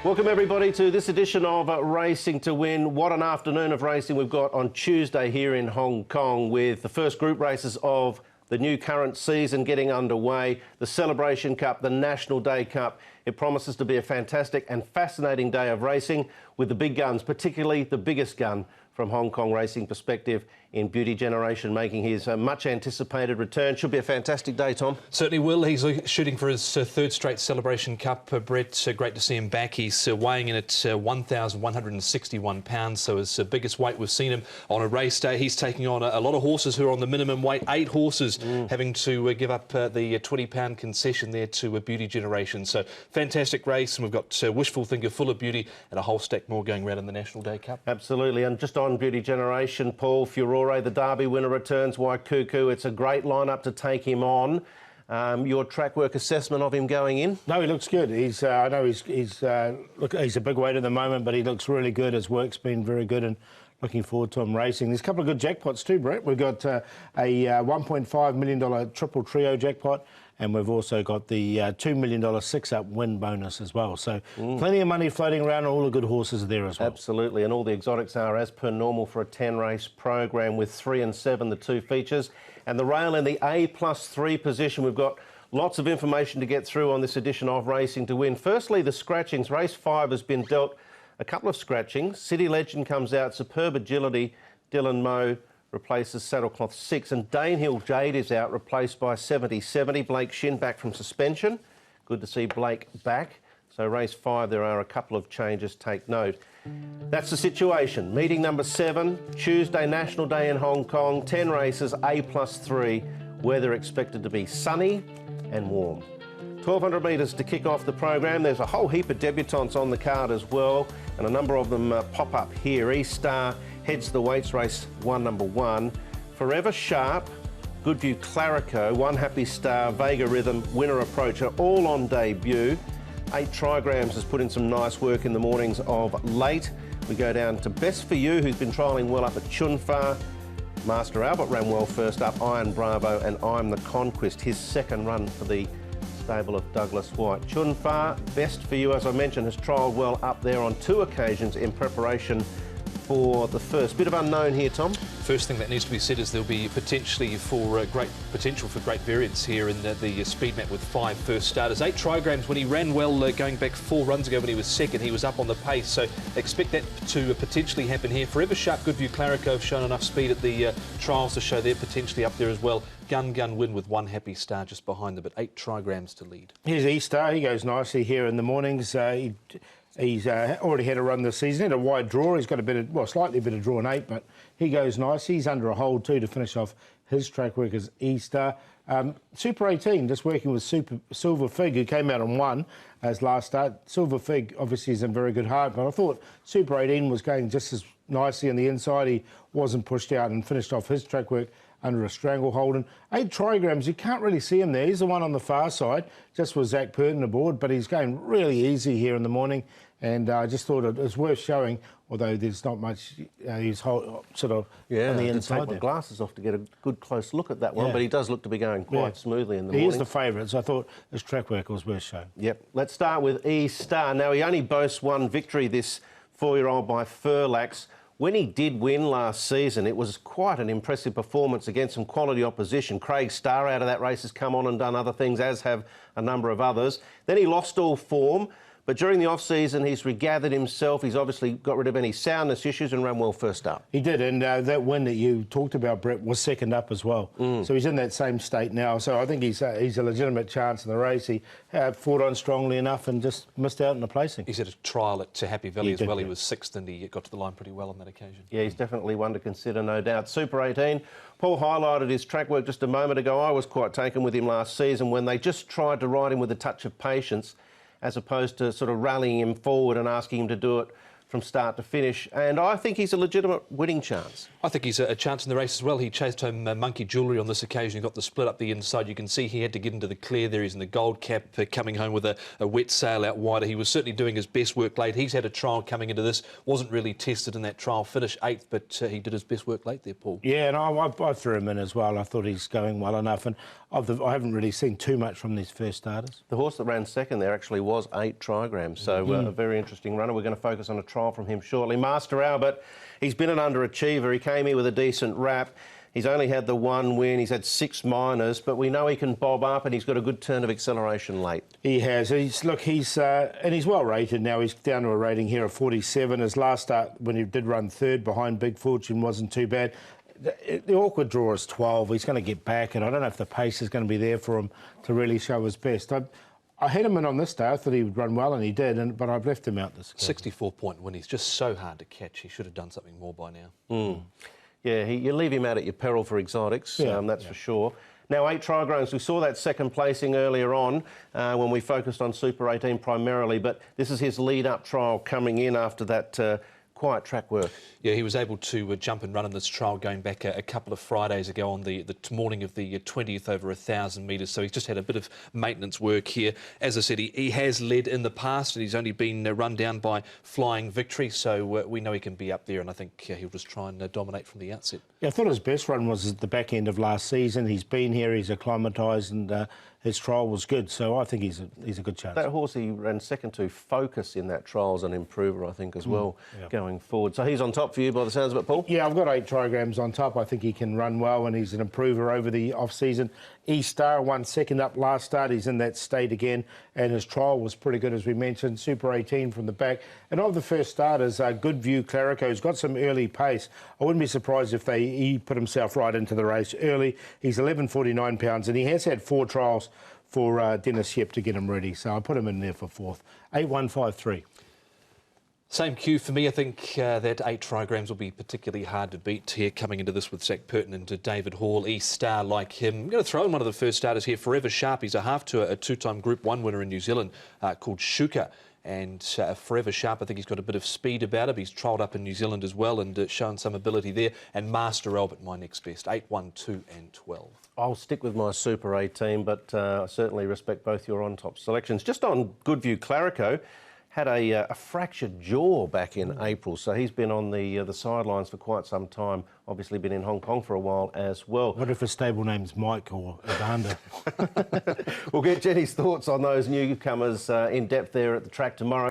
Welcome everybody to this edition of Racing to Win. What an afternoon of racing we've got on Tuesday here in Hong Kong, with the first group races of the new current season getting underway. The Celebration Cup, the National Day Cup. It promises to be a fantastic and fascinating day of racing with the big guns, particularly the biggest gun from Hong Kong racing perspective in Beauty Generation, making his much anticipated return. Should be a fantastic day, Tom. Certainly will. He's shooting for his third straight Celebration Cup. Brett, great to see him back. He's weighing in at 1,161 pounds, so his biggest weight we've seen him on a race day. He's taking on a lot of horses who are on the minimum weight, 8 horses having to give up the 20-pound concession there to Beauty Generation. So fantastic race, and we've got Wishful Thinker, Full of Beauty, and a whole stack more going around in the National Day Cup. Absolutely, and just on Beauty Generation, Paul Furore, the Derby winner, returns. Waikuku, it's a great lineup to take him on. Your track work assessment of him going in? No, he looks good. I know he's a big weight at the moment, but he looks really good. His work's been very good, and looking forward to him racing. There's a couple of good jackpots too, Brett. We've got a $1.5 million triple trio jackpot, and we've also got the $2 million six-up win bonus as well. So plenty of money floating around, and all the good horses are there as well. Absolutely, and all the exotics are as per normal for a 10-race program with 3 and 7, the 2 features. And the rail in the A+3 position. We've got lots of information to get through on this edition of Racing to Win. Firstly, the scratchings. Race 5 has been dealt a couple of scratchings. City Legend comes out, Superb Agility, Dylan Moe replaces Saddlecloth 6, and Danehill Jade is out, replaced by 70-70. Blake Shin back from suspension. Good to see Blake back. So race 5, there are a couple of changes, take note. That's the situation. Meeting number 7, Tuesday, National Day in Hong Kong, 10 races, A+3, weather expected to be sunny and warm. 1,200 metres to kick off the program. There's a whole heap of debutants on the card as well, and a number of them pop up here. E-Star heads the weights race 1, number 1. Forever Sharp, Goodview Clarico, One Happy Star, Vega Rhythm, Winner Approach are all on debut. 8 Trigrams has put in some nice work in the mornings of late. We go down to Best For You, who's been trialling well up at Chunfa. Master Albert ran well first up, Iron Bravo, and I'm the Conquest, his second run for the stable of Douglas White. Chunfa, Best For You, as I mentioned, has trialled well up there on 2 occasions in preparation for the first. Bit of unknown here, Tom. First thing that needs to be said is there'll be potentially for great potential for great variance here in the speed map with 5 first starters. 8 Trigrams, when he ran well going back 4 runs ago when he was second, he was up on the pace, so expect that to potentially happen here. Forever Sharp, Goodview Clarico have shown enough speed at the trials to show they're potentially up there as well. Gun Win with One Happy Star just behind them, but 8 Trigrams to lead. Here's E-Star. He goes nicely here in the mornings. He's already had a run this season. He had a wide draw. He's got slightly better draw in 8, but he goes nice. He's under a hold too to finish off his track work as E-Star. Super 18, just working with Silver Fig, who came out and won as last start. Silver Fig obviously is in very good heart, but I thought Super 18 was going just as nicely on the inside. He wasn't pushed out and finished off his track work under a stranglehold. And 8 Trigrams, you can't really see him there. He's the one on the far side, just with Zach Purton aboard, but he's going really easy here in the morning. And I just thought it was worth showing, although there's not much, he's sort of on the inside. I had to take my glasses off to get a good close look at that one, but he does look to be going quite smoothly in the morning. He is the favourite, so I thought his track work was worth showing. Yep. Let's start with E-Star. Now, he only boasts 1 victory, this 4-year-old by Furlax. When he did win last season, it was quite an impressive performance against some quality opposition. Craig Starr out of that race has come on and done other things, as have a number of others. Then he lost all form, but during the off-season, he's regathered himself. He's obviously got rid of any soundness issues and ran well first up. He did, and that win that you talked about, Brett, was second up as well. So he's in that same state now. So I think he's a legitimate chance in the race. He fought on strongly enough and just missed out in the placing. He's had a trial at Happy Valley as well. He was 6th and he got to the line pretty well on that occasion. Yeah, he's definitely one to consider, no doubt. Super 18, Paul highlighted his track work just a moment ago. I was quite taken with him last season when they just tried to ride him with a touch of patience, as opposed to sort of rallying him forward and asking him to do it from start to finish. And I think he's a legitimate winning chance. I think he's a chance in the race as well. He chased home Monkey Jewellery on this occasion. He got the split up the inside. You can see he had to get into the clear there. He's in the gold cap, coming home with a wet sail out wider. He was certainly doing his best work late. He's had a trial coming into this. Wasn't really tested in that trial. Finished 8th, but he did his best work late there, Paul. Yeah, and I threw him in as well. I thought he's going well enough. And I haven't really seen too much from these first starters. The horse that ran second there actually was 8 trigrams, so a very interesting runner. We're going to focus on a trial from him shortly. Master Albert, he's been an underachiever. He came here with a decent rap. He's only had the 1 win. He's had 6 minors, but we know he can bob up, and he's got a good turn of acceleration late. He has. He's well rated now. He's down to a rating here of 47. His last start, when he did run 3rd behind Big Fortune, wasn't too bad. The awkward draw is 12. He's going to get back, and I don't know if the pace is going to be there for him to really show his best. I had him in on this day. I thought he would run well, and he did, but I've left him out this game. 64-point win. He's just so hard to catch. He should have done something more by now. Yeah, you leave him out at your peril for exotics, that's for sure. Now, 8 trigrams. We saw that second placing earlier on when we focused on Super 18 primarily, but this is his lead-up trial coming in after that quiet track work. Yeah, he was able to jump and run in this trial going back a couple of Fridays ago on the morning of the 20th over 1,000 metres. So he's just had a bit of maintenance work here. As I said, he has led in the past and he's only been run down by Flying Victory. So we know he can be up there, and I think he'll just try and dominate from the outset. Yeah, I thought his best run was at the back end of last season. He's been here, he's acclimatised, and his trial was good. So I think he's a good chance. That horse he ran second to, Focus, in that trial is an improver, I think, as well, going forward. So he's on top for you by the sounds of it, Paul? Yeah, I've got 8 trigrams on top. I think he can run well, and he's an improver over the off-season. E-Star won 2nd up last start. He's in that state again, and his trial was pretty good, as we mentioned. Super 18 from the back. And of the first starters, Good View Clarico's got some early pace. I wouldn't be surprised if he put himself right into the race early. He's 11.49 pounds, and he has had 4 trials for Dennis Yep to get him ready. So I put him in there for 4th. 8.153. Same cue for me. I think that 8 trigrams will be particularly hard to beat here coming into this with Zach Purton and David Hall. E-Star like him. I'm going to throw in one of the first starters here, Forever Sharp. He's a half to a 2-time Group 1 winner in New Zealand called Shuka. And Forever Sharp, I think he's got a bit of speed about him. He's trialled up in New Zealand as well and shown some ability there. And Master Albert, my next best, 8, 1, 2 and 12. I'll stick with my Super 18, but I certainly respect both your on-top selections. Just on Goodview Clarico, had a fractured jaw back in April, so he's been on the sidelines for quite some time. Obviously been in Hong Kong for a while as well. What if his stable name's Mike or Evander? We'll get Jenny's thoughts on those newcomers in depth there at the track tomorrow.